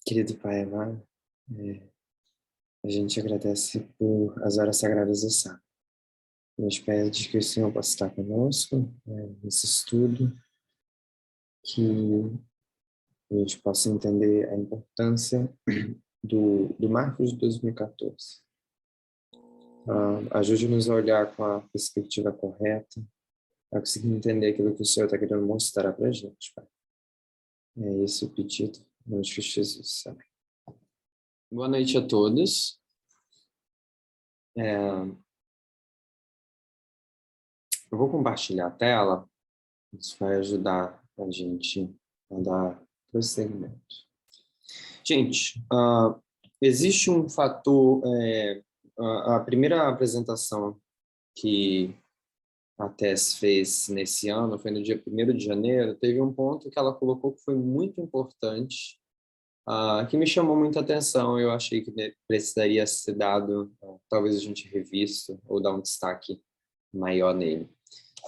Querido Pai amado, a gente agradece por as horas sagradas do sábado. A gente pede que o Senhor possa estar conosco nesse estudo, que a gente possa entender a importância do Marcos de 2014. Ajude-nos a olhar com a perspectiva correta, a conseguir entender aquilo que o Senhor está querendo mostrar para a gente, Pai. É esse o pedido, em nome de Cristo Jesus. Amém. Boa noite a todos. Eu vou compartilhar a tela, isso vai ajudar a gente a dar prosseguimento. Gente, existe um fator, a primeira apresentação que a Tess fez nesse ano, foi no dia 1º de janeiro, teve um ponto que ela colocou que foi muito importante, que me chamou muita atenção, eu achei que precisaria ser dado, talvez a gente revisto ou dar um destaque maior nele,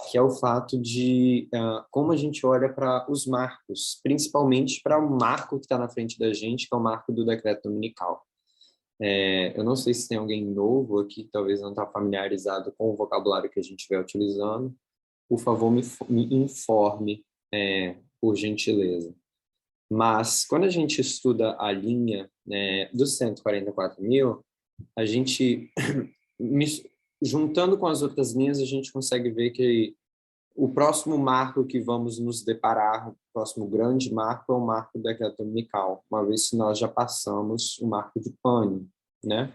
que é o fato de como a gente olha para os marcos, principalmente para o marco que está na frente da gente, que é o marco do decreto dominical. Eu não sei se tem alguém novo aqui que talvez não está familiarizado com o vocabulário que a gente vai utilizando. Por favor, me informe, por gentileza. Mas, quando a gente estuda a linha dos 144 mil, a gente, juntando com as outras linhas, a gente consegue ver que o próximo marco que vamos nos deparar, o próximo grande marco, é o marco do decreto dominical, uma vez que nós já passamos o marco de Pânio, né?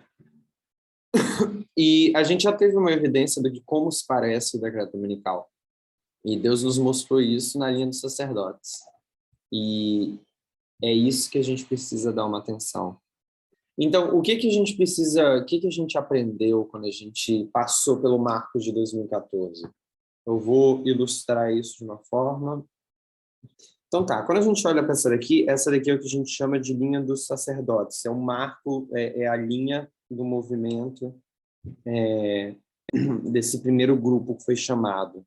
E a gente já teve uma evidência de como se parece o decreto dominical. E Deus nos mostrou isso na linha dos sacerdotes. E é isso que a gente precisa dar uma atenção. Então, o que a gente precisa, o que a gente aprendeu quando a gente passou pelo marco de 2014? Eu vou ilustrar isso de uma forma. Então tá, quando a gente olha para essa daqui é o que a gente chama de linha dos sacerdotes. É um marco, é a linha do movimento desse primeiro grupo que foi chamado.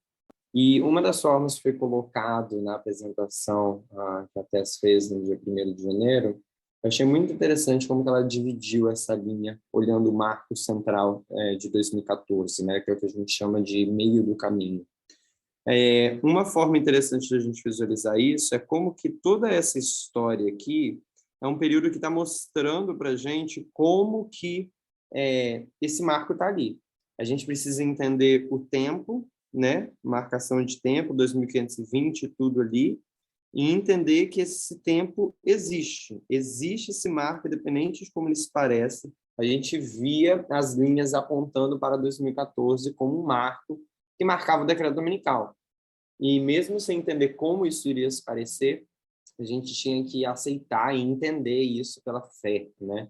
E uma das formas que foi colocado na apresentação que a Tess fez no dia 1º de janeiro, eu achei muito interessante como que ela dividiu essa linha, olhando o marco central de 2014, né, que é o que a gente chama de meio do caminho. Uma forma interessante de a gente visualizar isso é como que toda essa história aqui é um período que está mostrando para a gente como que esse marco está ali. A gente precisa entender o tempo, né? Marcação de tempo, 2520, tudo ali, e entender que esse tempo existe. Existe esse marco, independente de como ele se parece. A gente via as linhas apontando para 2014 como um marco que marcava o decreto dominical. E mesmo sem entender como isso iria se parecer, a gente tinha que aceitar e entender isso pela fé, né?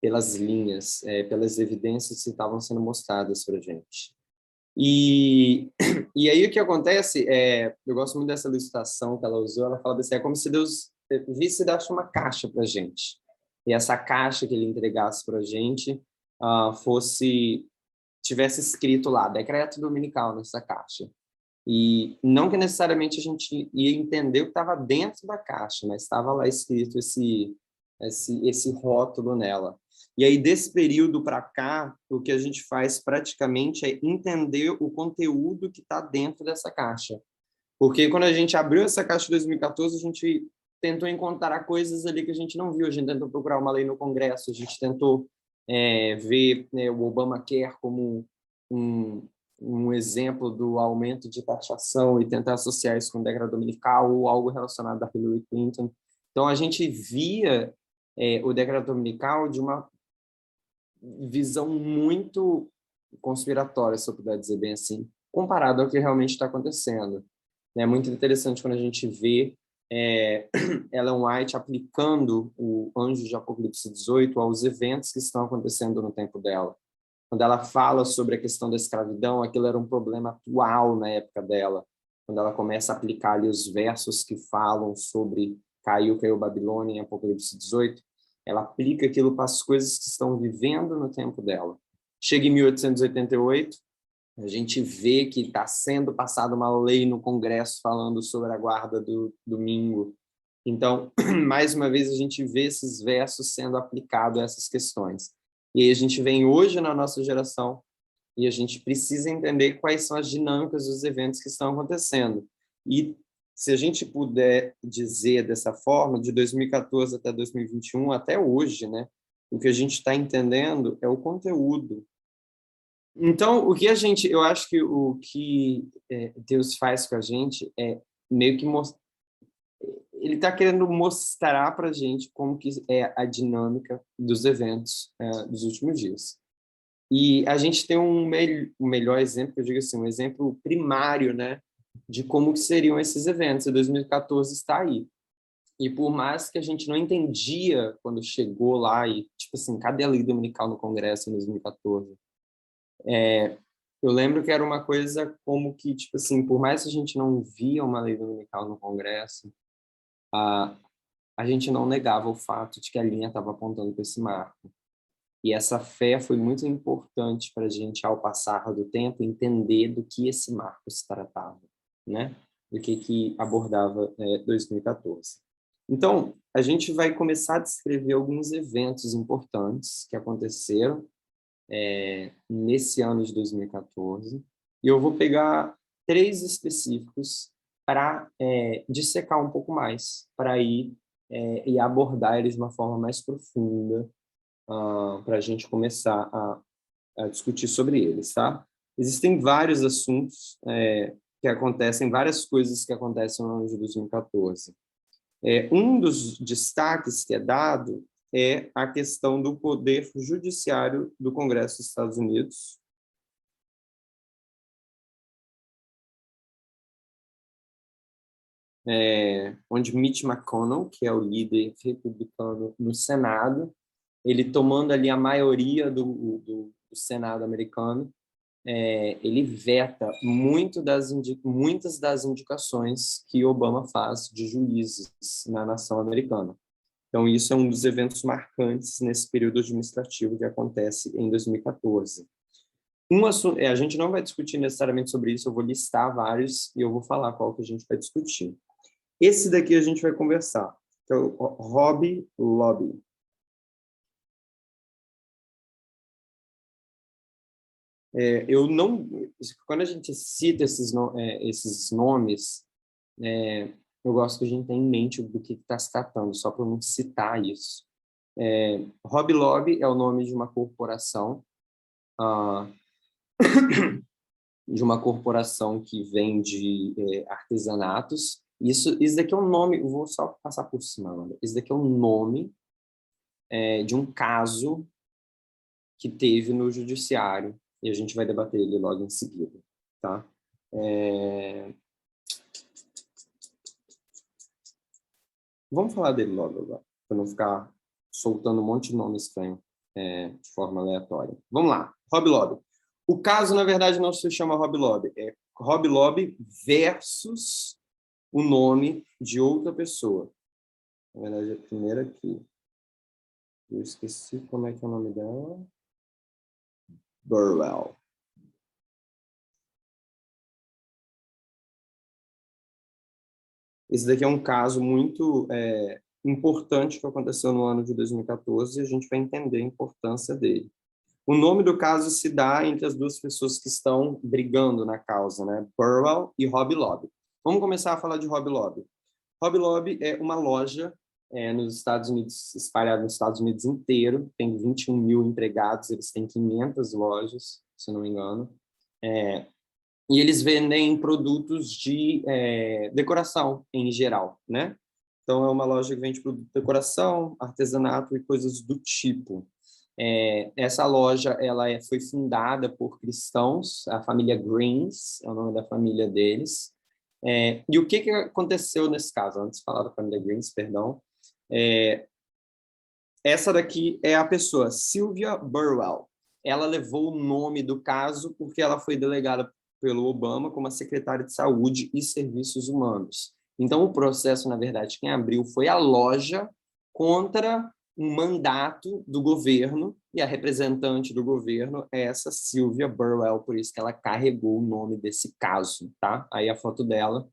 Pelas linhas, pelas evidências que estavam sendo mostradas para a gente. E aí o que acontece, eu gosto muito dessa ilustração que ela usou, ela fala assim, é como se Deus visse dar uma caixa para a gente. E essa caixa que ele entregasse para a gente tivesse escrito lá, decreto dominical nessa caixa. E não que necessariamente a gente ia entender o que estava dentro da caixa, mas estava lá escrito esse rótulo nela. E aí, desse período para cá, o que a gente faz praticamente é entender o conteúdo que está dentro dessa caixa. Porque quando a gente abriu essa caixa de 2014, a gente tentou encontrar coisas ali que a gente não viu. A gente tentou procurar uma lei no Congresso, a gente tentou ver o Obamacare como um exemplo do aumento de taxação e tentar associar isso com o decreto dominical ou algo relacionado a Hillary Clinton. Então, a gente via o decreto dominical de uma visão muito conspiratória, se eu puder dizer bem assim, comparado ao que realmente está acontecendo. É muito interessante quando a gente vê Ellen White aplicando o Anjo de Apocalipse 18 aos eventos que estão acontecendo no tempo dela. Quando ela fala sobre a questão da escravidão, aquilo era um problema atual na época dela. Quando ela começa a aplicar ali os versos que falam sobre caiu Babilônia em Apocalipse 18, ela aplica aquilo para as coisas que estão vivendo no tempo dela. Chega em 1888, a gente vê que está sendo passada uma lei no Congresso falando sobre a guarda do domingo. Então, mais uma vez, a gente vê esses versos sendo aplicados a essas questões. E aí a gente vem hoje na nossa geração e a gente precisa entender quais são as dinâmicas dos eventos que estão acontecendo. E se a gente puder dizer dessa forma, de 2014 até 2021, até hoje, né, o que a gente está entendendo é o conteúdo. Então, eu acho que o que Deus faz com a gente é meio que ele está querendo mostrar para a gente como que é a dinâmica dos eventos dos últimos dias. E a gente tem um melhor exemplo, que eu digo assim, um exemplo primário, né, de como que seriam esses eventos. E 2014 está aí. E por mais que a gente não entendia quando chegou lá e, tipo assim, cadê a lei dominical no Congresso em 2014? Eu lembro que era uma coisa como que, tipo assim, por mais que a gente não via uma lei dominical no Congresso, a, a gente não negava o fato de que a linha estava apontando para esse marco. E essa fé foi muito importante para a gente, ao passar do tempo, entender do que esse marco se tratava, né? Do que abordava 2014. Então, a gente vai começar a descrever alguns eventos importantes que aconteceram nesse ano de 2014, e eu vou pegar 3 específicos para dissecar um pouco mais, para ir e abordar eles de uma forma mais profunda, para a gente começar a discutir sobre eles, tá? Existem vários assuntos que acontecem, várias coisas que acontecem no ano de 2014. Um dos destaques que é dado é a questão do poder judiciário do Congresso dos Estados Unidos, onde Mitch McConnell, que é o líder republicano no Senado, ele tomando ali a maioria do Senado americano, ele veta muitas das indicações que Obama faz de juízes na nação americana. Então, isso é um dos eventos marcantes nesse período administrativo que acontece em 2014. A gente não vai discutir necessariamente sobre isso, eu vou listar vários e eu vou falar qual que a gente vai discutir. Esse daqui a gente vai conversar, que é o Hobby Lobby. Eu não, quando a gente cita esses nomes, eu gosto que a gente tenha em mente do que está se tratando, só para não citar isso. Hobby Lobby é o nome ah, de uma corporação que vende artesanatos. Isso daqui é um nome, eu vou só passar por cima, Amanda. Isso daqui é um nome de um caso que teve no judiciário, e a gente vai debater ele logo em seguida, tá? Vamos falar dele logo agora, para não ficar soltando um monte de nome estranho de forma aleatória. Vamos lá, Hobby Lobby. O caso, na verdade, não se chama Hobby Lobby, é Hobby Lobby versus o nome de outra pessoa. Na verdade, a primeira aqui. Eu esqueci como é que é o nome dela. Burwell. Esse daqui é um caso muito importante que aconteceu no ano de 2014 e a gente vai entender a importância dele. O nome do caso se dá entre as duas pessoas que estão brigando na causa, né? Burwell e Hobby Lobby. Vamos começar a falar de Hobby Lobby. Hobby Lobby é uma loja nos Estados Unidos, espalhada nos Estados Unidos inteiro, tem 21 mil empregados, eles têm 500 lojas, se não me engano, e eles vendem produtos de decoração em geral, né? Então, é uma loja que vende produto de decoração, artesanato e coisas do tipo. Essa loja foi fundada por cristãos, a família Greens, é o nome da família deles. E o que aconteceu nesse caso? Antes de falar da família Greens, perdão. Essa daqui é a pessoa, Sylvia Burwell. Ela levou o nome do caso porque ela foi delegada pelo Obama como a secretária de Saúde e Serviços Humanos. Então, o processo, na verdade, quem abriu foi a loja contra um mandato do governo, e a representante do governo é essa Sylvia Burwell, por isso que ela carregou o nome desse caso, tá? Aí a foto dela,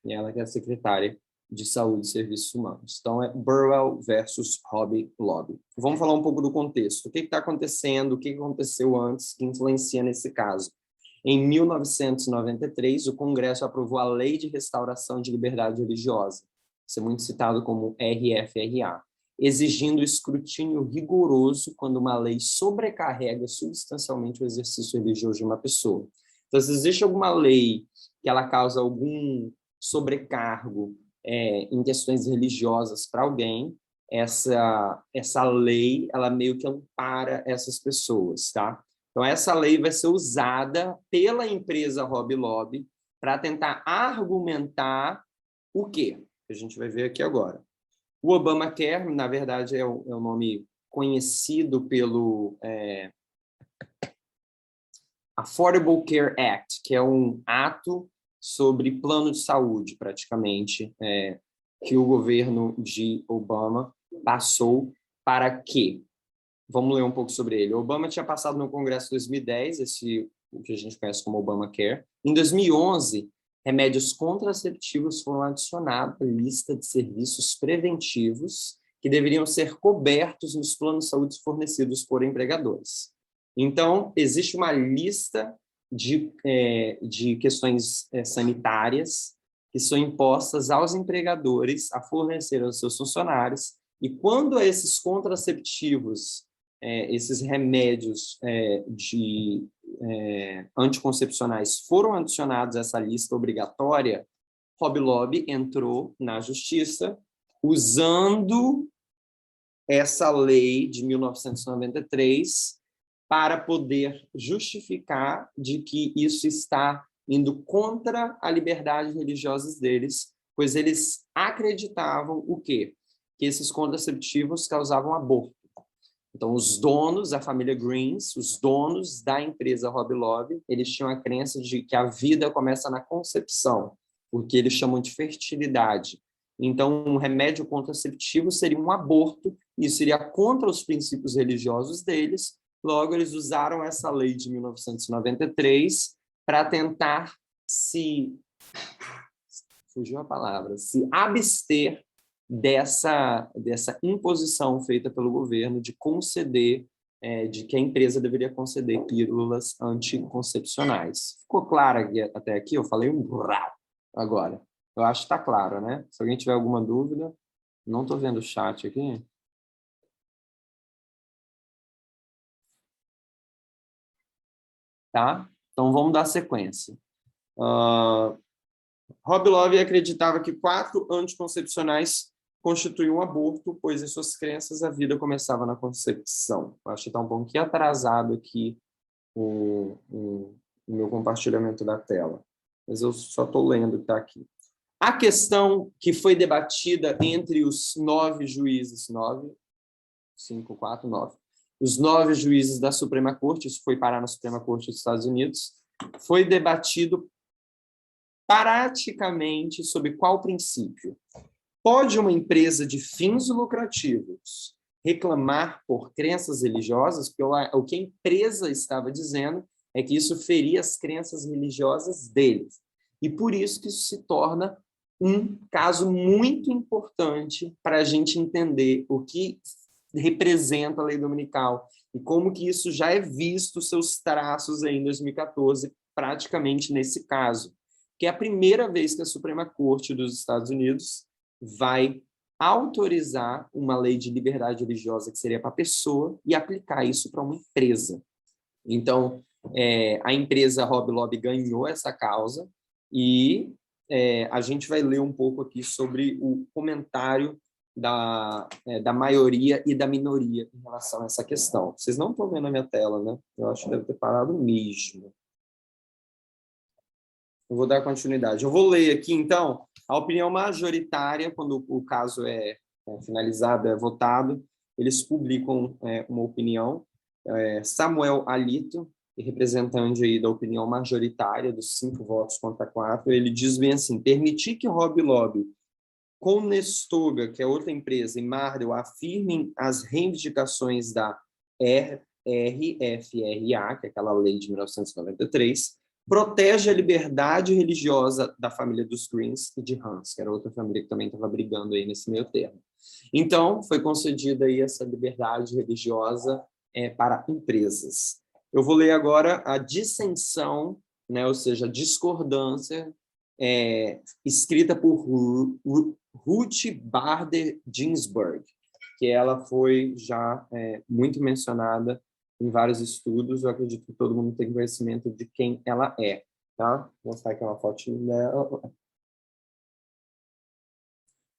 ela que é a secretária de Saúde e Serviços Humanos. Então, é Burwell versus Hobby Lobby. Vamos falar um pouco do contexto. O que está acontecendo, o que aconteceu antes que influencia nesse caso? Em 1993, o Congresso aprovou a Lei de Restauração de Liberdade Religiosa, isso é muito citado como RFRA, exigindo escrutínio rigoroso quando uma lei sobrecarrega substancialmente o exercício religioso de uma pessoa. Então, se existe alguma lei que ela causa algum sobrecargo em questões religiosas para alguém, essa lei, ela meio que ampara essas pessoas, tá? Então, essa lei vai ser usada pela empresa Hobby Lobby para tentar argumentar o quê? Que a gente vai ver aqui agora. O Obamacare, na verdade, é o nome conhecido pelo Affordable Care Act, que é um ato sobre plano de saúde, praticamente, que o governo de Obama passou para quê? Vamos ler um pouco sobre ele. O Obama tinha passado no Congresso em 2010, o que a gente conhece como Obamacare. Em 2011, remédios contraceptivos foram adicionados à lista de serviços preventivos que deveriam ser cobertos nos planos de saúde fornecidos por empregadores. Então, existe uma lista de questões sanitárias que são impostas aos empregadores a fornecer aos seus funcionários, e quando esses contraceptivos, esses remédios anticoncepcionais foram adicionados a essa lista obrigatória, Hobby Lobby entrou na justiça usando essa lei de 1993 para poder justificar de que isso está indo contra a liberdade religiosa deles, pois eles acreditavam o quê? Que esses contraceptivos causavam aborto. Então, os donos, a família Greens, os donos da empresa Hobby Lobby, eles tinham a crença de que a vida começa na concepção, porque eles chamam de fertilidade. Então, um remédio contraceptivo seria um aborto, e isso seria contra os princípios religiosos deles. Logo, eles usaram essa lei de 1993 para tentar fugiu a palavra, se abster dessa imposição feita pelo governo de conceder, de que a empresa deveria conceder pílulas anticoncepcionais. Ficou claro até aqui? Eu falei um brau agora. Eu acho que está claro, né? Se alguém tiver alguma dúvida, não estou vendo o chat aqui. Tá? Então, vamos dar sequência. Hobby Lobby acreditava que 4 anticoncepcionais constituíam um aborto, pois em suas crenças a vida começava na concepção. Acho que está um pouquinho atrasado aqui o meu compartilhamento da tela, mas eu só estou lendo o que está aqui. A questão que foi debatida entre os 9 juízes, 9, 5, 4, 9, os 9 juízes da Suprema Corte, isso foi parar na Suprema Corte dos Estados Unidos, foi debatido praticamente sobre qual princípio? Pode uma empresa de fins lucrativos reclamar por crenças religiosas? Porque o que a empresa estava dizendo é que isso feria as crenças religiosas deles. E por isso que isso se torna um caso muito importante para a gente entender o que representa a lei dominical e como que isso já é visto, seus traços aí em 2014, praticamente nesse caso, que é a primeira vez que a Suprema Corte dos Estados Unidos vai autorizar uma lei de liberdade religiosa que seria para a pessoa e aplicar isso para uma empresa. Então, a empresa Hobby Lobby ganhou essa causa e a gente vai ler um pouco aqui sobre o comentário da maioria e da minoria em relação a essa questão. Vocês não estão vendo a minha tela, né? Eu acho que deve ter parado mesmo. Eu vou dar continuidade. Eu vou ler aqui, então, a opinião majoritária, quando o caso é finalizado, é votado, eles publicam uma opinião. Samuel Alito, representante aí da opinião majoritária, dos 5 votos contra 4, ele diz bem assim: permitir que Hobby Lobby, Conestoga, que é outra empresa, e Mardel afirmem as reivindicações da RFRA, que é aquela lei de 1993, protege a liberdade religiosa da família dos Greens e de Hans, que era outra família que também estava brigando aí nesse meio termo. Então, foi concedida aí essa liberdade religiosa para empresas. Eu vou ler agora a dissensão, né, ou seja, a discordância, escrita por Ruth Bader Ginsburg, que ela foi já muito mencionada em vários estudos. Eu acredito que todo mundo tem conhecimento de quem ela é, tá? Vou mostrar aqui uma fotinha dela.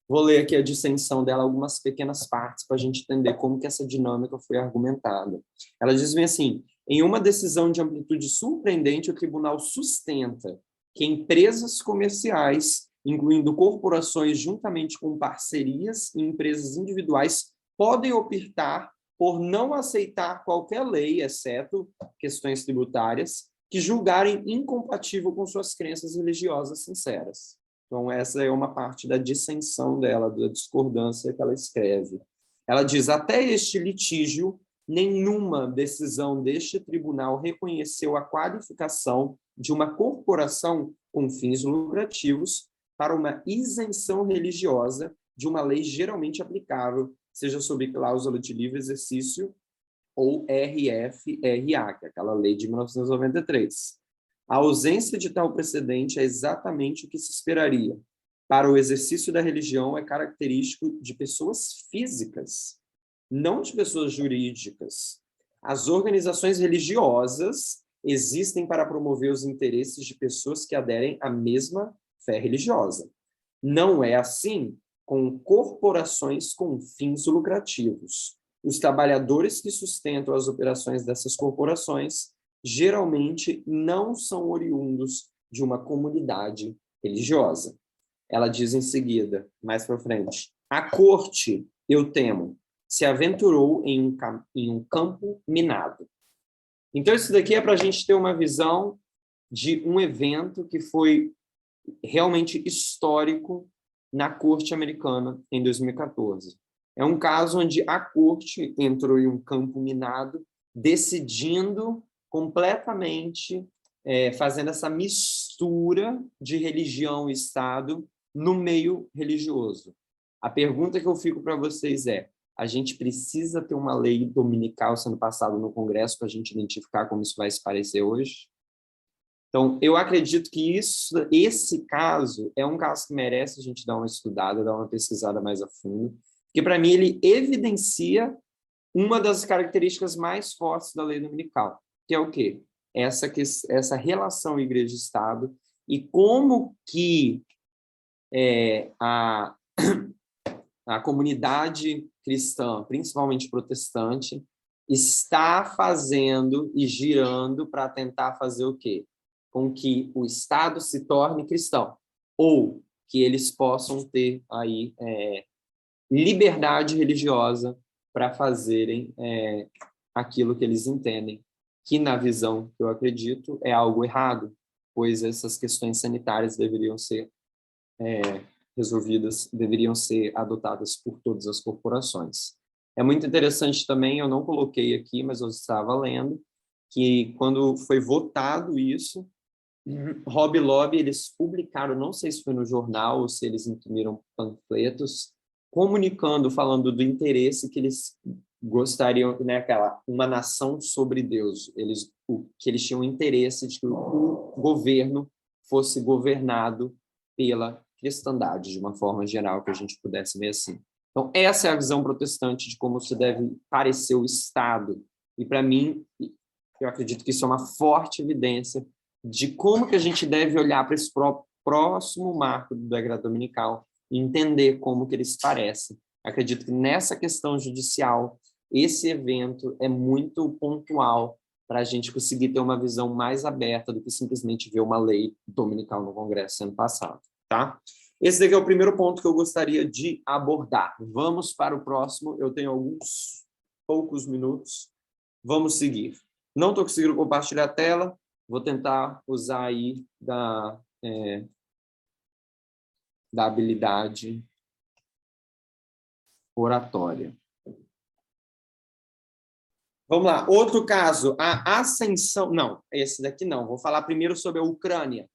Vou ler aqui a dissensão dela, algumas pequenas partes, para a gente entender como que essa dinâmica foi argumentada. Ela diz bem assim: em uma decisão de amplitude surpreendente, o tribunal sustenta que empresas comerciais, incluindo corporações juntamente com parcerias e empresas individuais, podem optar por não aceitar qualquer lei, exceto questões tributárias, que julgarem incompatível com suas crenças religiosas sinceras. Então, essa é uma parte da dissensão dela, da discordância que ela escreve. Ela diz: até este litígio, nenhuma decisão deste tribunal reconheceu a qualificação de uma corporação com fins lucrativos para uma isenção religiosa de uma lei geralmente aplicável, seja sob cláusula de livre exercício ou RFRA, que é aquela lei de 1993. A ausência de tal precedente é exatamente o que se esperaria. Para o exercício da religião é característico de pessoas físicas, não de pessoas jurídicas. As organizações religiosas existem para promover os interesses de pessoas que aderem à mesma fé religiosa. Não é assim com corporações com fins lucrativos. Os trabalhadores que sustentam as operações dessas corporações geralmente não são oriundos de uma comunidade religiosa. Ela diz em seguida, mais para frente: a corte, eu temo, se aventurou em um campo minado. Então, isso daqui é para a gente ter uma visão de um evento que foi realmente histórico na corte americana em 2014. É um caso onde a corte entrou em um campo minado, decidindo completamente, fazendo essa mistura de religião e Estado no meio religioso. A pergunta que eu fico para vocês é: a gente precisa ter uma lei dominical sendo passada no Congresso para a gente identificar como isso vai se parecer hoje? Então, eu acredito que esse caso é um caso que merece a gente dar uma estudada, dar uma pesquisada mais a fundo, porque, para mim, ele evidencia uma das características mais fortes da lei dominical, que é o quê? Essa relação igreja-estado e como que a comunidade cristã, principalmente protestante, está fazendo e girando para tentar fazer o quê? Com que o Estado se torne cristão, ou que eles possam ter aí liberdade religiosa para fazerem aquilo que eles entendem, que na visão que eu acredito é algo errado, pois essas questões sanitárias deveriam ser resolvidas, deveriam ser adotadas por todas as corporações. É muito interessante também, eu não coloquei aqui, mas eu estava lendo, que quando foi votado isso, Hobby Lobby, eles publicaram, não sei se foi no jornal ou se eles imprimiram panfletos, comunicando, falando do interesse que eles gostariam, né, uma nação sobre Deus. Que eles tinham interesse de que o governo fosse governado pela cristandade, de uma forma geral, que a gente pudesse ver assim. Então, essa é a visão protestante de como se deve parecer o Estado. E, para mim, eu acredito que isso é uma forte evidência de como que a gente deve olhar para esse próximo marco do decreto dominical e entender como que eles parecem. Acredito que nessa questão judicial, esse evento é muito pontual para a gente conseguir ter uma visão mais aberta do que simplesmente ver uma lei dominical no Congresso sendo passada, tá? Esse daqui é o primeiro ponto que eu gostaria de abordar. Vamos para o próximo. Eu tenho alguns poucos minutos. Vamos seguir. Não estou conseguindo compartilhar a tela. Vou tentar usar aí da habilidade oratória. Vamos lá, outro caso, a ascensão... Não, esse daqui não. Vou falar primeiro sobre a Ucrânia.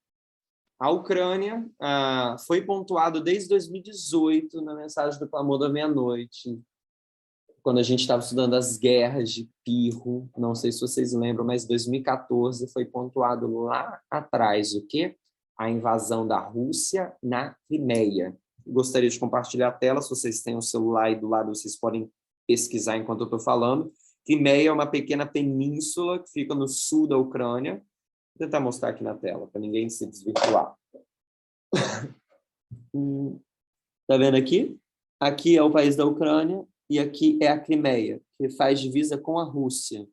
A Ucrânia foi pontuado desde 2018 na mensagem do Clamor da Meia-Noite, quando a gente estava estudando as guerras de Pirro, não sei se vocês lembram, mas 2014 foi pontuado lá atrás o quê? A invasão da Rússia na Crimeia. Gostaria de compartilhar a tela, se vocês têm o celular aí do lado, vocês podem pesquisar enquanto eu estou falando. Crimeia é uma pequena península que fica no sul da Ucrânia. Vou tentar mostrar aqui na tela, para ninguém se desvirtuar. Está vendo aqui? Aqui é o país da Ucrânia e aqui é a Crimeia, que faz divisa com a Rússia.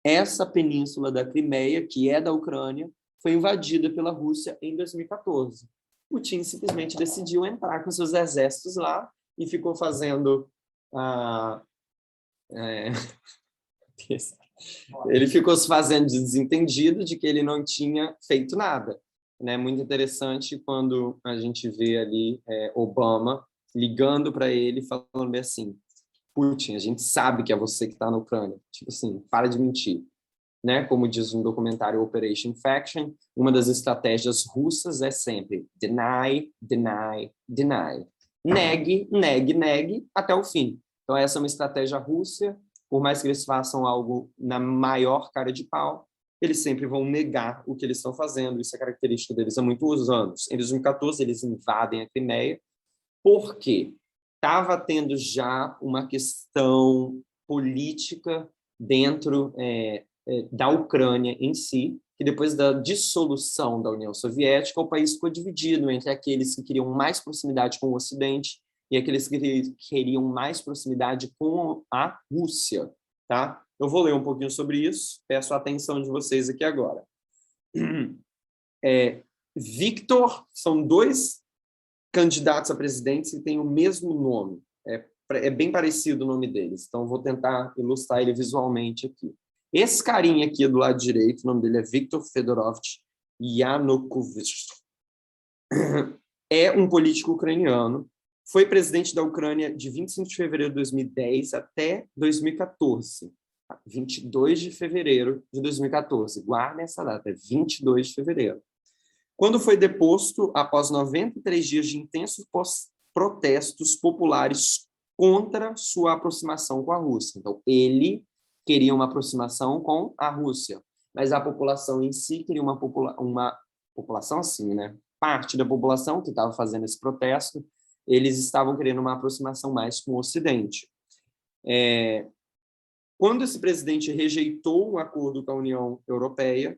Essa península da Crimeia, que é da Ucrânia, foi invadida pela Rússia em 2014. Putin simplesmente decidiu entrar com seus exércitos lá e ficou fazendo... Ele ficou se fazendo de desentendido de que ele não tinha feito nada. É muito interessante quando a gente vê ali Obama ligando para ele falando bem assim, Putin, a gente sabe que é você que está na Ucrânia. Tipo assim, para de mentir. Né? Como diz no documentário Operation Faction, uma das estratégias russas é sempre deny, deny, deny. Negue, negue, negue até o fim. Então essa é uma estratégia russa. Por mais que eles façam algo na maior cara de pau, eles sempre vão negar o que eles estão fazendo. Isso é característica deles há muitos anos. Em 2014, eles invadem a Crimeia, porque estava tendo já uma questão política dentro da Ucrânia em si, que depois da dissolução da União Soviética, o país ficou dividido entre aqueles que queriam mais proximidade com o Ocidente e aqueles que queriam mais proximidade com a Rússia. Tá? Eu vou ler um pouquinho sobre isso, peço a atenção de vocês aqui agora. Viktor, são dois candidatos a presidente que têm o mesmo nome. É bem parecido o nome deles, então vou tentar ilustrar ele visualmente aqui. Esse carinha aqui do lado direito, o nome dele é Viktor Fedorovich Yanukovych. É um político ucraniano, foi presidente da Ucrânia de 25 de fevereiro de 2010 até 2014. 22 de fevereiro de 2014. Guarda essa data, é 22 de fevereiro. Quando foi deposto, após 93 dias de intensos protestos populares contra sua aproximação com a Rússia. Então, ele queria uma aproximação com a Rússia, mas a população em si queria uma população assim, né? Parte da população que estava fazendo esse protesto, eles estavam querendo uma aproximação mais com o Ocidente. Quando esse presidente rejeitou um acordo com a União Europeia,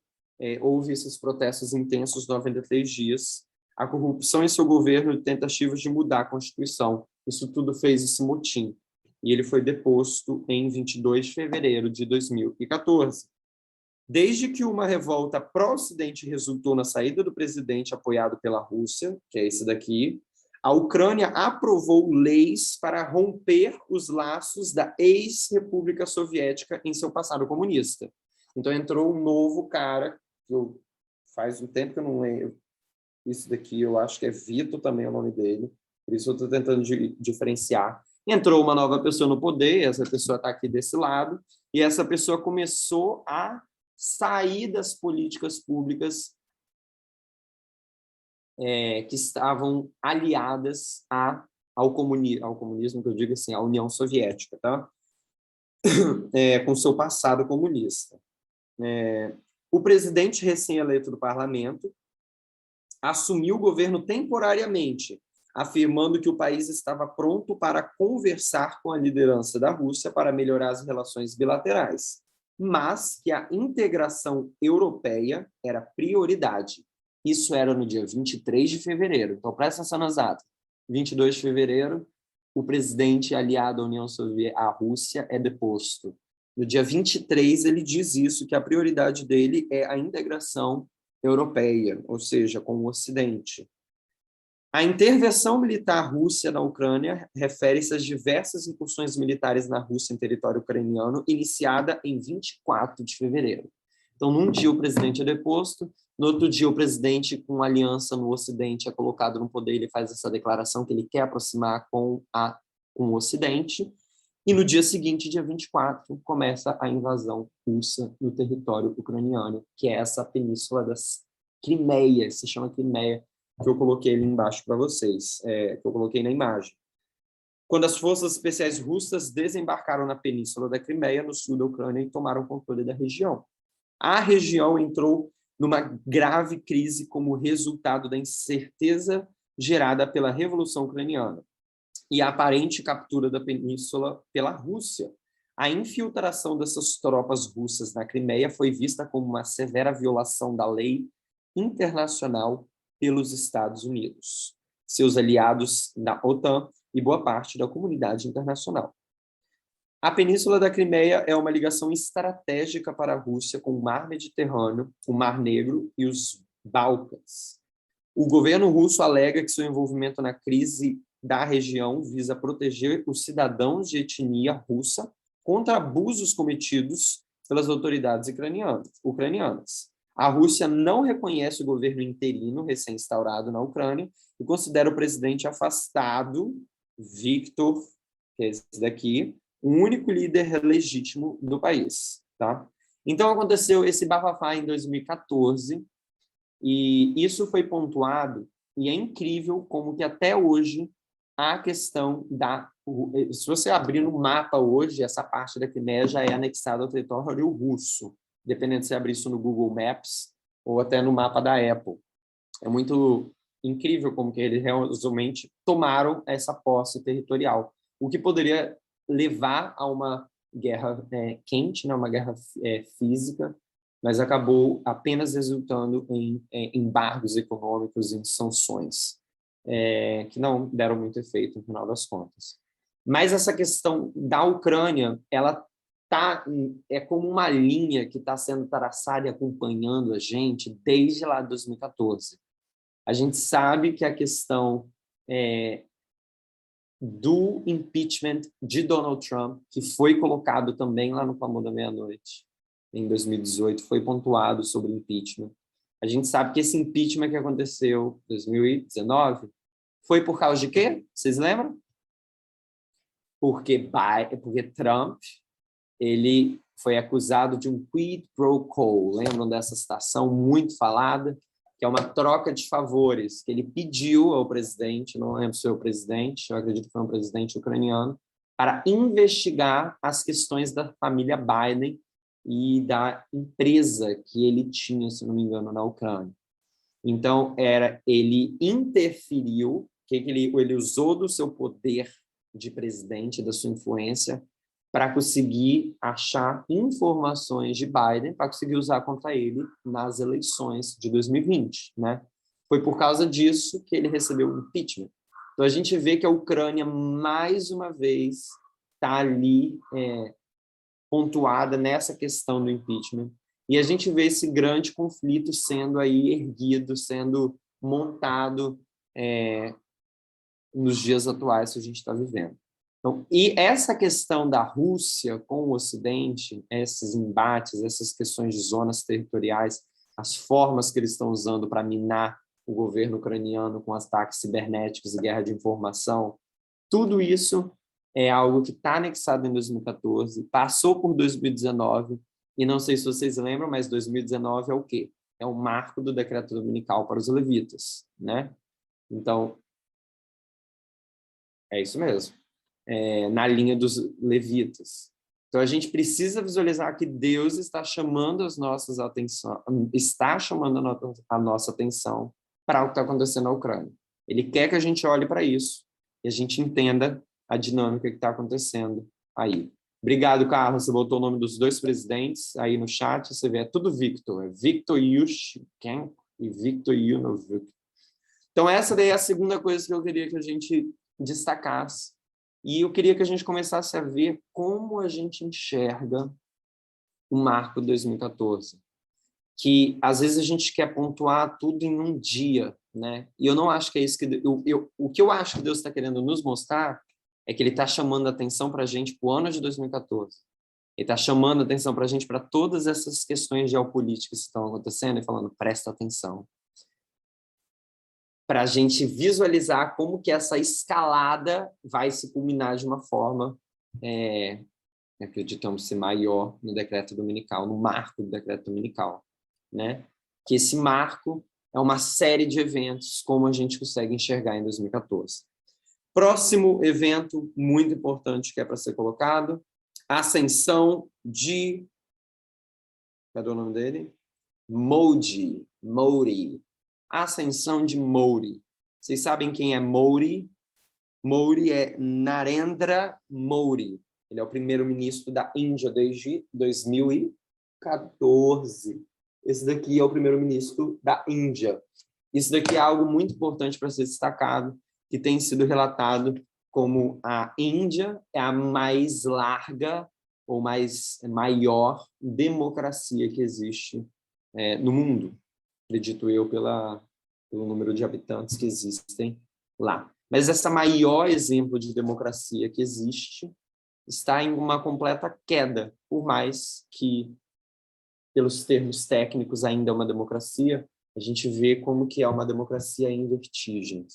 houve esses protestos intensos de 93 dias, a corrupção em seu governo e tentativas de mudar a Constituição. Isso tudo fez esse motim. E ele foi deposto em 22 de fevereiro de 2014. Desde que uma revolta pró-Ocidente resultou na saída do presidente apoiado pela Rússia, que é esse daqui, a Ucrânia aprovou leis para romper os laços da ex-República Soviética em seu passado comunista. Então entrou um novo cara, faz um tempo que eu não lembro, isso daqui eu acho que é Vito também é o nome dele, por isso eu estou tentando diferenciar. Entrou uma nova pessoa no poder, essa pessoa está aqui desse lado, e essa pessoa começou a sair das políticas públicas que estavam aliadas ao comunismo, que eu digo assim, à União Soviética, tá? Com seu passado comunista. O presidente recém-eleito do parlamento assumiu o governo temporariamente, afirmando que o país estava pronto para conversar com a liderança da Rússia para melhorar as relações bilaterais, mas que a integração europeia era prioridade. Isso era no dia 23 de fevereiro. Então, presta atenção nas datas. 22 de fevereiro, o presidente aliado à União Soviética, à Rússia, é deposto. No dia 23, ele diz isso, que a prioridade dele é a integração europeia, ou seja, com o Ocidente. A intervenção militar russa na Ucrânia refere-se às diversas incursões militares na Rússia em território ucraniano, iniciada em 24 de fevereiro. Então, num dia o presidente é deposto, no outro dia o presidente, com aliança no Ocidente, é colocado no poder, ele faz essa declaração que ele quer aproximar com o Ocidente, E no dia seguinte, dia 24, começa a invasão russa no território ucraniano, que é essa península das Crimeias, se chama Crimeia, que eu coloquei ali embaixo para vocês, que eu coloquei na imagem. Quando as forças especiais russas desembarcaram na península da Crimeia, no sul da Ucrânia, e tomaram controle da região. A região entrou numa grave crise como resultado da incerteza gerada pela Revolução Ucraniana e a aparente captura da península pela Rússia. A infiltração dessas tropas russas na Crimeia foi vista como uma severa violação da lei internacional pelos Estados Unidos, seus aliados da OTAN e boa parte da comunidade internacional. A Península da Crimeia é uma ligação estratégica para a Rússia com o Mar Mediterrâneo, o Mar Negro e os Balcãs. O governo russo alega que seu envolvimento na crise da região visa proteger os cidadãos de etnia russa contra abusos cometidos pelas autoridades ucranianas. A Rússia não reconhece o governo interino recém-instaurado na Ucrânia e considera o presidente afastado, Viktor, que é esse daqui, o único líder legítimo do país. Tá? Então, aconteceu esse bafafá em 2014, e isso foi pontuado, e é incrível como que até hoje a questão da... Se você abrir no mapa hoje, essa parte da Crimeia já é anexada ao território russo, dependendo se você abrir isso no Google Maps ou até no mapa da Apple. É muito incrível como que eles realmente tomaram essa posse territorial, o que poderia levar a uma guerra quente, né, uma guerra física, mas acabou apenas resultando em embargos econômicos, em sanções, que não deram muito efeito no final das contas. Mas essa questão da Ucrânia, ela é como uma linha que está sendo traçada e acompanhando a gente desde lá de 2014. A gente sabe que a questão do impeachment de Donald Trump, que foi colocado também lá no Clamor da Meia-Noite, em 2018, foi pontuado sobre impeachment. A gente sabe que esse impeachment que aconteceu em 2019 foi por causa de quê? Vocês lembram? Porque Trump ele foi acusado de um quid pro quo. Lembram dessa citação muito falada? Que é uma troca de favores que ele pediu ao presidente, não lembro se foi o presidente, eu acredito que foi um presidente ucraniano, para investigar as questões da família Biden e da empresa que ele tinha, se não me engano, na Ucrânia. Então, ele interferiu, ele usou do seu poder de presidente, da sua influência, para conseguir achar informações de Biden, para conseguir usar contra ele nas eleições de 2020, né? Foi por causa disso que ele recebeu o impeachment. Então, a gente vê que a Ucrânia, mais uma vez, está ali pontuada nessa questão do impeachment. E a gente vê esse grande conflito sendo aí erguido, sendo montado nos dias atuais que a gente está vivendo. Então, e essa questão da Rússia com o Ocidente, esses embates, essas questões de zonas territoriais, as formas que eles estão usando para minar o governo ucraniano com ataques cibernéticos e guerra de informação, tudo isso é algo que está anexado em 2014, passou por 2019, e não sei se vocês lembram, mas 2019 é o quê? É o marco do decreto dominical para os levitas, né? Então, é isso mesmo. Na linha dos levitas. Então, a gente precisa visualizar que Deus está chamando está chamando a nossa atenção para o que está acontecendo na Ucrânia. Ele quer que a gente olhe para isso e a gente entenda a dinâmica que está acontecendo aí. Obrigado, Carlos. Você botou o nome dos dois presidentes aí no chat. Você vê, é tudo Victor. É Victor Yushchenko e Victor Yunuvyk. Então, essa daí é a segunda coisa que eu queria que a gente destacasse. E eu queria que a gente começasse a ver como a gente enxerga o marco de 2014. Que, às vezes, a gente quer pontuar tudo em um dia, né? E eu não acho que é isso que... O que eu acho que Deus está querendo nos mostrar é que Ele está chamando a atenção para a gente para o ano de 2014. Ele está chamando a atenção para a gente para todas essas questões geopolíticas que estão acontecendo e falando, presta atenção. Para a gente visualizar como que essa escalada vai se culminar de uma forma acreditamos ser maior no decreto dominical, no marco do decreto dominical, né? Que esse marco é uma série de eventos, como a gente consegue enxergar em 2014. Próximo evento muito importante que é para ser colocado, a ascensão de... Cadê o nome dele? Modi. A ascensão de Modi. Vocês sabem quem é Modi? Modi é Narendra Modi. Ele é o primeiro-ministro da Índia desde 2014. Esse daqui é o primeiro-ministro da Índia. Isso daqui é algo muito importante para ser destacado, que tem sido relatado como a Índia é a mais larga ou maior democracia que existe no mundo, acredito eu, pelo número de habitantes que existem lá. Mas essa maior exemplo de democracia que existe está em uma completa queda, por mais que, pelos termos técnicos, ainda é uma democracia, a gente vê como que é uma democracia em vertigem.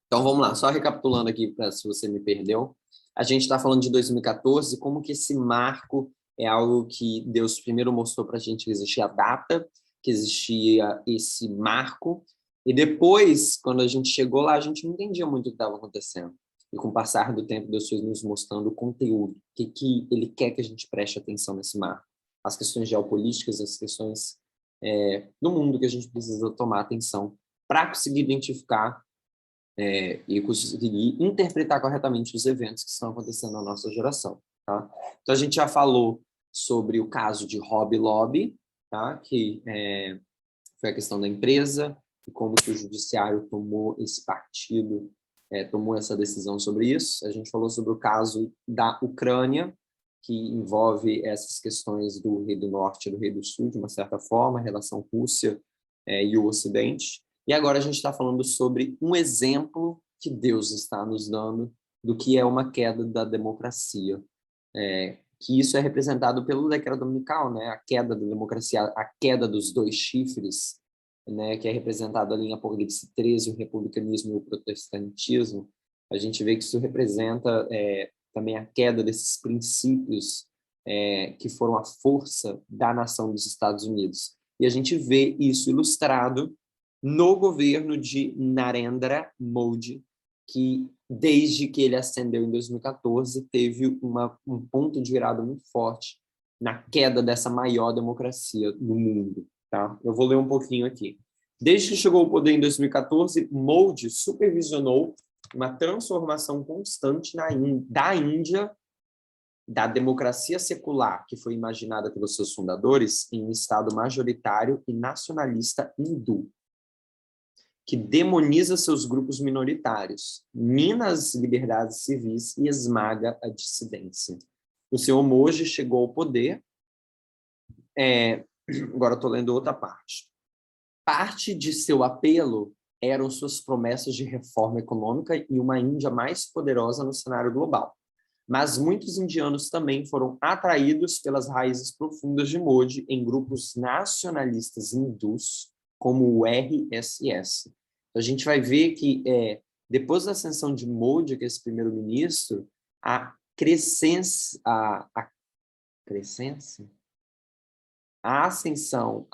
Então, vamos lá, só recapitulando aqui, se você me perdeu. A gente está falando de 2014, como que esse marco é algo que Deus primeiro mostrou para a gente que existia a data, que existia esse marco, e depois, quando a gente chegou lá, a gente não entendia muito o que estava acontecendo. E com o passar do tempo, Deus foi nos mostrando o conteúdo, o que Ele quer que a gente preste atenção nesse marco. As questões geopolíticas, as questões do mundo que a gente precisa tomar atenção para conseguir identificar e conseguir interpretar corretamente os eventos que estão acontecendo na nossa geração. Tá? Então, a gente já falou sobre o caso de Hobby Lobby, tá? Que foi a questão da empresa, e como que o judiciário tomou esse partido, tomou essa decisão sobre isso. A gente falou sobre o caso da Ucrânia, que envolve essas questões do Rei do Norte e do Rei do Sul, de uma certa forma, a relação Rússia e o Ocidente. E agora a gente está falando sobre um exemplo que Deus está nos dando do que é uma queda da democracia. Que isso é representado pelo decreto dominical, né? A queda da democracia, a queda dos dois chifres, né? Que é representado ali em Apocalipse 13, o republicanismo e o protestantismo. A gente vê que isso representa também a queda desses princípios que foram a força da nação dos Estados Unidos. E a gente vê isso ilustrado no governo de Narendra Modi, que desde que ele ascendeu em 2014, teve um ponto de virada muito forte na queda dessa maior democracia no mundo. Tá? Eu vou ler um pouquinho aqui. Desde que chegou ao poder em 2014, Modi supervisionou uma transformação constante da Índia, da democracia secular, que foi imaginada pelos seus fundadores, em um estado majoritário e nacionalista hindu, que demoniza seus grupos minoritários, mina as liberdades civis e esmaga a dissidência. O senhor Modi chegou ao poder, agora estou lendo outra parte. Parte de seu apelo eram suas promessas de reforma econômica e uma Índia mais poderosa no cenário global. Mas muitos indianos também foram atraídos pelas raízes profundas de Modi em grupos nacionalistas hindus, como o RSS. A gente vai ver que, depois da ascensão de Modi, que é esse primeiro-ministro, a ascensão,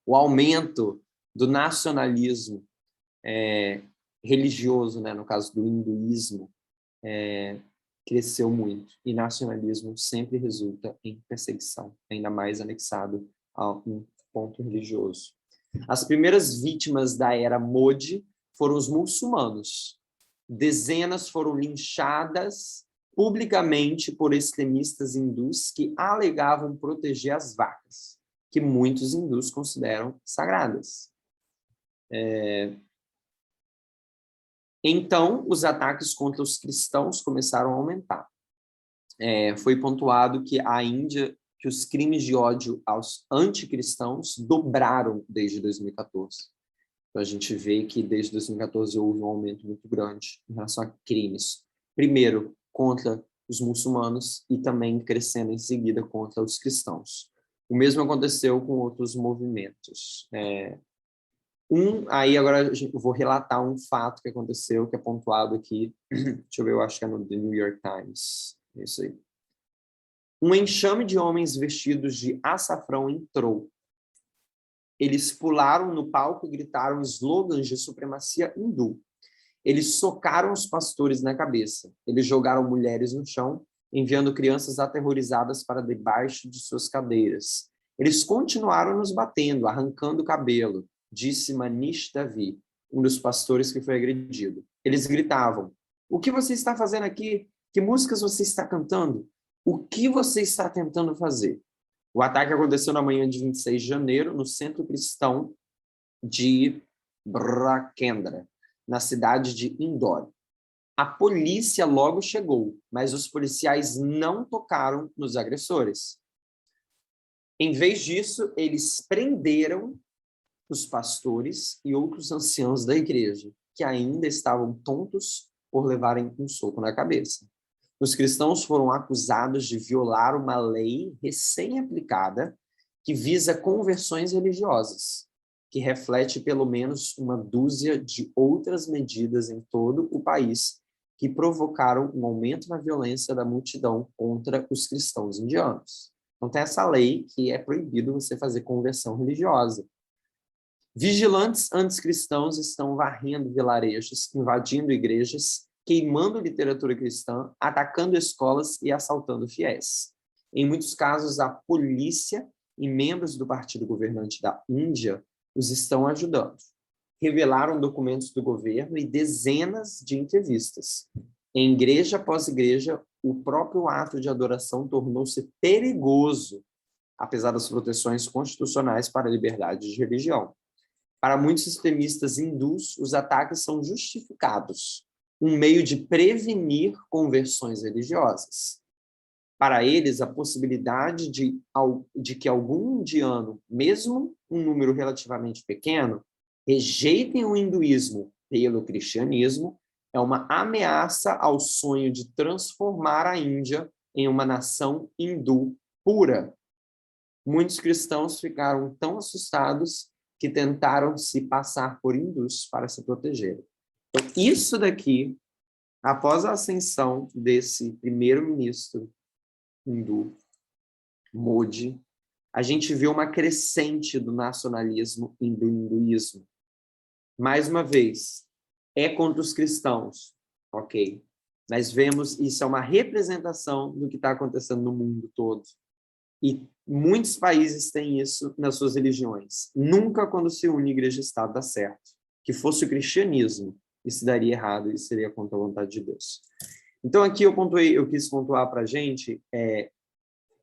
o aumento do nacionalismo religioso, né, no caso do hinduísmo, cresceu muito. E nacionalismo sempre resulta em perseguição, ainda mais anexado a um ponto religioso. As primeiras vítimas da era Modi foram os muçulmanos. Dezenas foram linchadas publicamente por extremistas hindus que alegavam proteger as vacas, que muitos hindus consideram sagradas. Então, os ataques contra os cristãos começaram a aumentar. Foi pontuado que a Índia, que os crimes de ódio aos anticristãos dobraram desde 2014. Então, a gente vê que desde 2014 houve um aumento muito grande em relação a crimes. Primeiro, contra os muçulmanos e também crescendo em seguida contra os cristãos. O mesmo aconteceu com outros movimentos. Aí agora eu vou relatar um fato que aconteceu, que é pontuado aqui. Deixa eu ver, eu acho que é no The New York Times. É isso aí. Um enxame de homens vestidos de açafrão entrou. Eles pularam no palco e gritaram slogans de supremacia hindu. Eles socaram os pastores na cabeça. Eles jogaram mulheres no chão, enviando crianças aterrorizadas para debaixo de suas cadeiras. Eles continuaram nos batendo, arrancando o cabelo, disse Manish Davi, um dos pastores que foi agredido. Eles gritavam: "O que você está fazendo aqui? Que músicas você está cantando? O que você está tentando fazer?" O ataque aconteceu na manhã de 26 de janeiro, no Centro Cristão de Brakendra, na cidade de Indore. A polícia logo chegou, mas os policiais não tocaram nos agressores. Em vez disso, eles prenderam os pastores e outros anciãos da igreja, que ainda estavam tontos por levarem um soco na cabeça. Os cristãos foram acusados de violar uma lei recém-aplicada que visa conversões religiosas, que reflete pelo menos uma dúzia de outras medidas em todo o país que provocaram um aumento na violência da multidão contra os cristãos indianos. Então tem essa lei que é proibido você fazer conversão religiosa. Vigilantes anticristãos estão varrendo vilarejos, invadindo igrejas, queimando literatura cristã, atacando escolas e assaltando fiéis. Em muitos casos, a polícia e membros do partido governante da Índia os estão ajudando. Revelaram documentos do governo e dezenas de entrevistas. Em igreja após igreja, o próprio ato de adoração tornou-se perigoso, apesar das proteções constitucionais para a liberdade de religião. Para muitos extremistas hindus, os ataques são justificados, um meio de prevenir conversões religiosas. Para eles, a possibilidade de que algum indiano, mesmo um número relativamente pequeno, rejeitem o hinduísmo pelo cristianismo é uma ameaça ao sonho de transformar a Índia em uma nação hindu pura. Muitos cristãos ficaram tão assustados que tentaram se passar por hindus para se protegerem. Então, isso daqui, após a ascensão desse primeiro-ministro hindu, Modi, a gente vê uma crescente do nacionalismo e do hinduísmo. Mais uma vez, é contra os cristãos, ok? Mas vemos, isso é uma representação do que está acontecendo no mundo todo. E muitos países têm isso nas suas religiões. Nunca quando se une igreja e Estado dá certo. Que fosse o cristianismo, isso daria errado e seria contra a vontade de Deus. Então aqui eu quis pontuar para a gente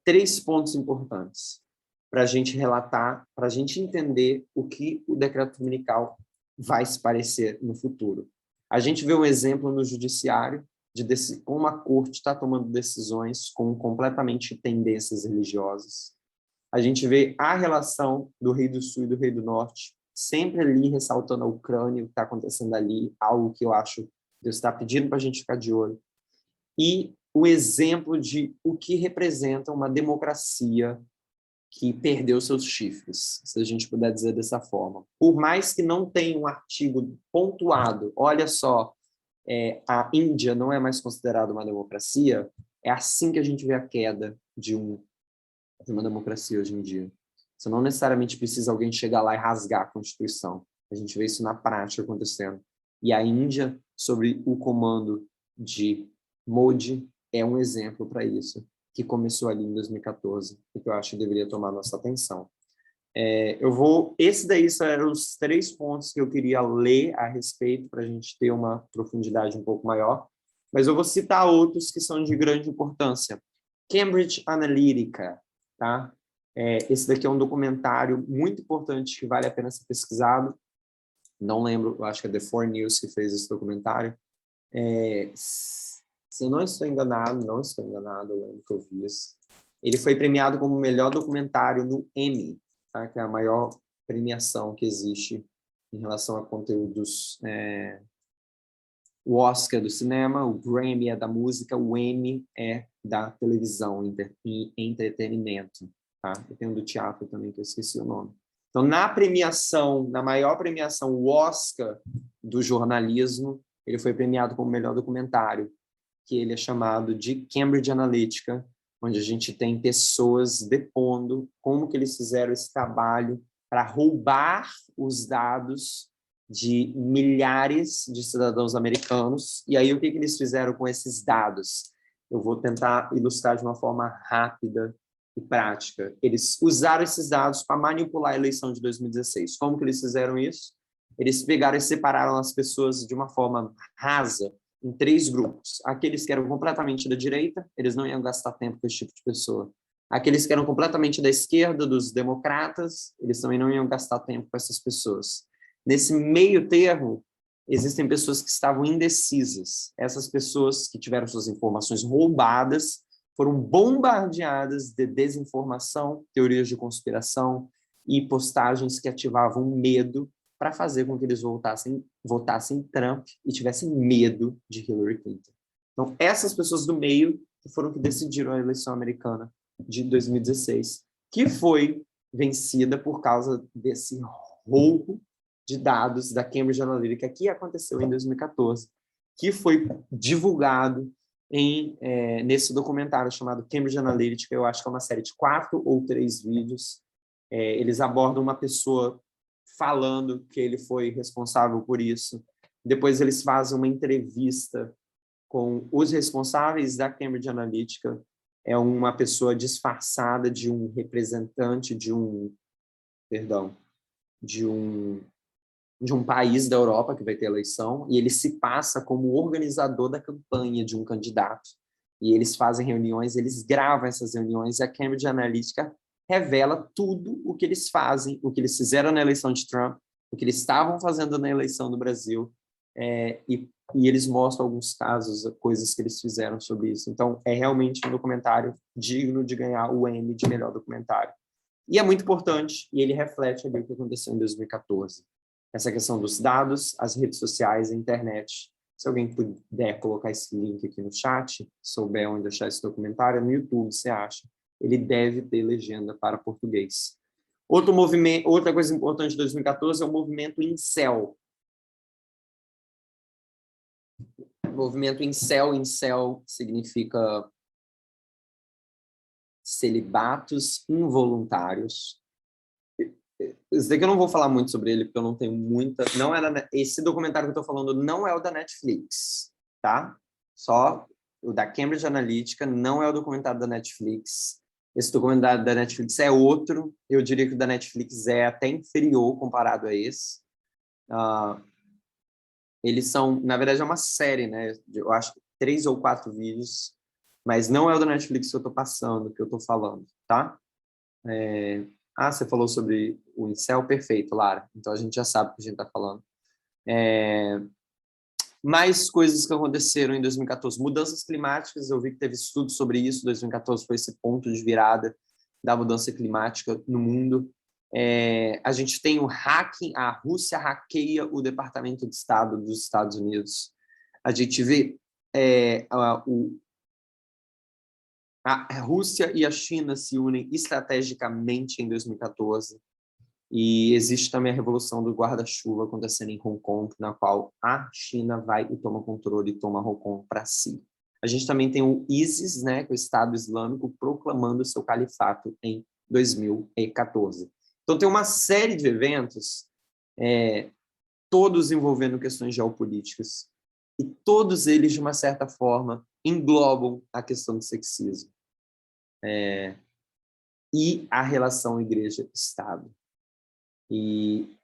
3 pontos importantes para a gente relatar, para a gente entender o que o decreto dominical vai se parecer no futuro. A gente vê um exemplo no judiciário de como a corte está tomando decisões com completamente tendências religiosas. A gente vê a relação do Rei do Sul e do Rei do Norte, sempre ali ressaltando a Ucrânia, o que está acontecendo ali, algo que eu acho que Deus está pedindo para a gente ficar de olho. E o exemplo de o que representa uma democracia que perdeu seus chifres, se a gente puder dizer dessa forma. Por mais que não tenha um artigo pontuado, olha só, a Índia não é mais considerada uma democracia, é assim que a gente vê a queda de uma democracia hoje em dia. Você não necessariamente precisa alguém chegar lá e rasgar a Constituição. A gente vê isso na prática acontecendo. E a Índia, sob o comando de Modi, é um exemplo para isso, que começou ali em 2014, e que eu acho que deveria tomar nossa atenção. Esse daí eram os 3 pontos que eu queria ler a respeito, para a gente ter uma profundidade um pouco maior, mas eu vou citar outros que são de grande importância. Cambridge Analytica, tá? Esse daqui é um documentário muito importante que vale a pena ser pesquisado. Não lembro, eu acho que é The 4 News que fez esse documentário. Se eu não estou enganado, eu lembro que eu vi isso. Ele foi premiado como o melhor documentário no Emmy, tá? Que é a maior premiação que existe em relação a conteúdos. O Oscar do cinema, o Grammy é da música, o Emmy é da televisão e entretenimento. Tá? E tem um do teatro também, que eu esqueci o nome. Então, na premiação, na maior premiação, o Oscar do jornalismo, ele foi premiado como melhor documentário, que ele é chamado de Cambridge Analytica, onde a gente tem pessoas depondo como que eles fizeram esse trabalho para roubar os dados de milhares de cidadãos americanos. E aí, o que eles fizeram com esses dados? Eu vou tentar ilustrar de uma forma rápida e prática. Eles usaram esses dados para manipular a eleição de 2016. Como que eles fizeram isso? Eles pegaram e separaram as pessoas de uma forma rasa em 3 grupos. Aqueles que eram completamente da direita, eles não iam gastar tempo com esse tipo de pessoa. Aqueles que eram completamente da esquerda, dos democratas, eles também não iam gastar tempo com essas pessoas. Nesse meio termo, existem pessoas que estavam indecisas. Essas pessoas que tiveram suas informações roubadas foram bombardeadas de desinformação, teorias de conspiração e postagens que ativavam medo para fazer com que eles votassem Trump e tivessem medo de Hillary Clinton. Então, essas pessoas do meio foram que decidiram a eleição americana de 2016, que foi vencida por causa desse roubo de dados da Cambridge Analytica que aconteceu em 2014, que foi divulgado nesse documentário chamado Cambridge Analytica. Eu acho que é uma série de 4 ou 3 vídeos. Eles abordam uma pessoa falando que ele foi responsável por isso. Depois eles fazem uma entrevista com os responsáveis da Cambridge Analytica. É uma pessoa disfarçada de um representante de um país da Europa que vai ter eleição, e ele se passa como organizador da campanha de um candidato. E eles fazem reuniões, eles gravam essas reuniões, e a Cambridge Analytica revela tudo o que eles fazem, o que eles fizeram na eleição de Trump, o que eles estavam fazendo na eleição do Brasil, e eles mostram alguns casos, coisas que eles fizeram sobre isso. Então, é realmente um documentário digno de ganhar o Emmy de melhor documentário. E é muito importante, e ele reflete ali o que aconteceu em 2014. Essa questão dos dados, as redes sociais, a internet. Se alguém puder colocar esse link aqui no chat, souber onde achar esse documentário, no YouTube, você acha. Ele deve ter legenda para português. Outra coisa importante de 2014 é o movimento Incel. O movimento Incel significa celibatos involuntários. Esse daqui eu não vou falar muito sobre ele, porque eu não tenho muita... Esse documentário que eu estou falando não é o da Netflix, tá? Só o da Cambridge Analytica não é o documentário da Netflix. Esse documentário da Netflix é outro. Eu diria que o da Netflix é até inferior comparado a esse. Eles são, na verdade, é uma série, né? Eu acho que 3 ou 4 vídeos, mas não é o da Netflix que eu estou passando, que eu estou falando, tá? Você falou sobre o incel, perfeito, Lara. Então a gente já sabe o que a gente está falando. Mais coisas que aconteceram em 2014. Mudanças climáticas, eu vi que teve estudo sobre isso. 2014 foi esse ponto de virada da mudança climática no mundo. A gente tem o hacking, a Rússia hackeia o Departamento de Estado dos Estados Unidos. A gente vê a Rússia e a China se unem estrategicamente em 2014, e existe também a revolução do guarda-chuva acontecendo em Hong Kong, na qual a China vai e toma controle e toma Hong Kong para si. A gente também tem o ISIS, né, que é o Estado Islâmico, proclamando seu califato em 2014. Então tem uma série de eventos, todos envolvendo questões geopolíticas, e todos eles, de uma certa forma, englobam a questão do sexismo e a relação igreja-estado. E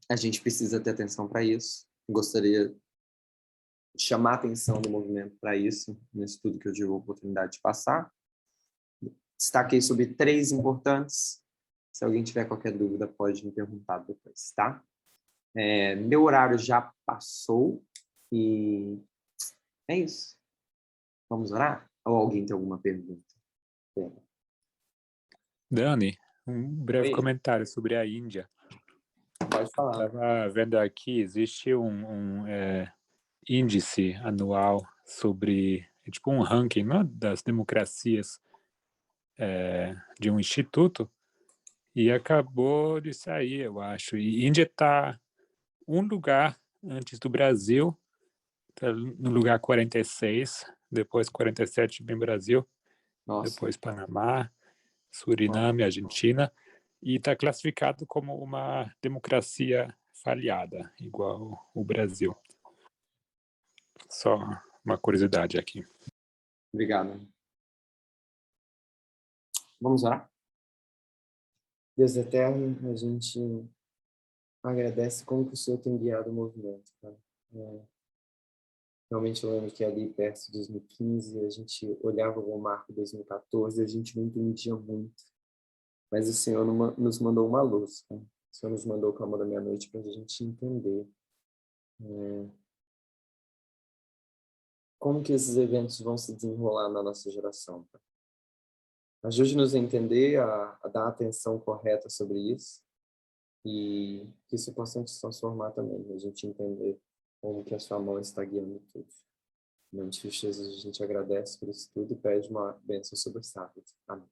a gente precisa ter atenção para isso. Gostaria de chamar a atenção do movimento para isso, nesse tudo que eu tive a oportunidade de passar. Destaquei sobre 3 importantes. Se alguém tiver qualquer dúvida, pode me perguntar depois, tá? Meu horário já passou e é isso. Vamos orar? Ou alguém tem alguma pergunta? Dani, um breve Oi. comentário sobre a Índia. Pode falar. Estava vendo aqui, existe um índice anual sobre, tipo um ranking, não, das democracias de um instituto, E acabou de sair, eu acho. E Índia está um lugar antes do Brasil, tá no lugar 46, depois 47 vem Brasil, Nossa, depois Panamá, uau. Suriname, Argentina, e está classificado como uma democracia falhada, igual o Brasil. Só uma curiosidade aqui. Obrigado. Vamos lá? Deus eterno, a gente agradece como que o Senhor tem guiado o movimento, cara. Realmente eu lembro que ali perto de 2015 a gente olhava o marco 2014 e a gente não entendia muito. Mas o Senhor nos mandou uma luz, cara. O Senhor nos mandou o clamor da meia-noite para a gente entender como que esses eventos vão se desenrolar na nossa geração. Cara. Ajude-nos a entender, a dar a atenção correta sobre isso e que isso possa nos transformar também, a gente entender como que a sua mão está guiando tudo. Em nome de Jesus, a gente agradece por isso tudo e pede uma bênção sobre os sábados. Amém.